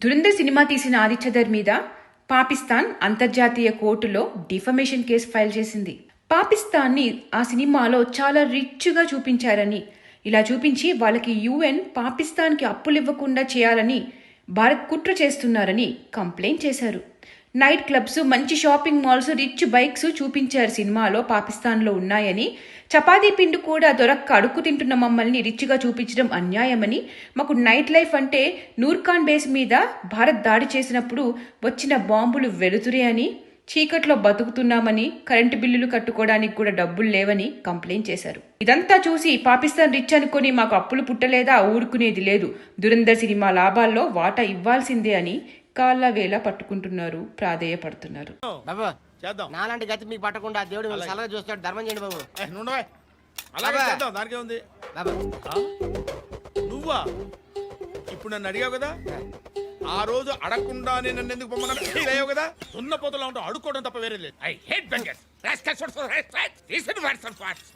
Dhurandhar cinema తీసిన ఆదిత్యధర్ మీద పాకిస్తాన్ అంతర్జాతీయ కోర్టులో డిఫమేషన్ కేసు ఫైల్ చేసింది. పాకిస్తాన్ని ఆ సినిమాలో చాలా రిచ్గా చూపించారని, ఇలా చూపించి వాళ్ళకి యుఎన్ పాకిస్తాన్కి అప్పులివ్వకుండా చేయాలని భారత్ కుట్ర చేస్తున్నారని కంప్లైంట్ చేశారు. నైట్ క్లబ్స్, మంచి షాపింగ్ మాల్స్, రిచ్ బైక్స్ చూపించారు సినిమాలో పాకిస్తాన్లో ఉన్నాయని. చపాతీ పిండి కూడా దొరక్క అడుక్కు తింటున్న మమ్మల్ని రిచ్గా చూపించడం అన్యాయమని, మాకు నైట్ లైఫ్ అంటే నూర్ఖాన్ బేస్ మీద భారత్ దాడి చేసినప్పుడు వచ్చిన బాంబులు వెలుతురే అని, చీకట్లో బతుకుతున్నామని, కరెంటు బిల్లులు కట్టుకోవడానికి కూడా డబ్బులు లేవని కంప్లైంట్ చేశారు. ఇదంతా చూసి పాకిస్తాన్ రిచ్ అనుకుని మాకు అప్పులు పుట్టలేదా, ఊరుకునేది లేదు, దురంధర్ సినిమా లాభాల్లో వాటా ఇవ్వాల్సిందే అని కాళ్ళ వేళ పట్టుకుంటున్నారు, ప్రాధేయపడుతున్నారు. బాబు చేద్దాం. నాలాంటి గతి మీకు పట్టకుండా దేవుడు మిమ్మల్ని సలహా చూస్తాడు. ధర్మం చేయండి బాబు. నుండవే అలాగే అబ్బా. చేద్దాం, దానికే ఉంది. బాబు నువ్వా ఇప్పుడు నన్ను అడిగావు కదా, ఆ రోజు అడగకుండానే నన్ను ఎందుకు పొమ్మన్నా ఫీల్ అయ్యావు కదా. సున్న పోతలా ఉంటావు, అడుక్కోవడం తప్ప వేరే లేదు. I hate beggars. Rascals for rascals. Listen words and words.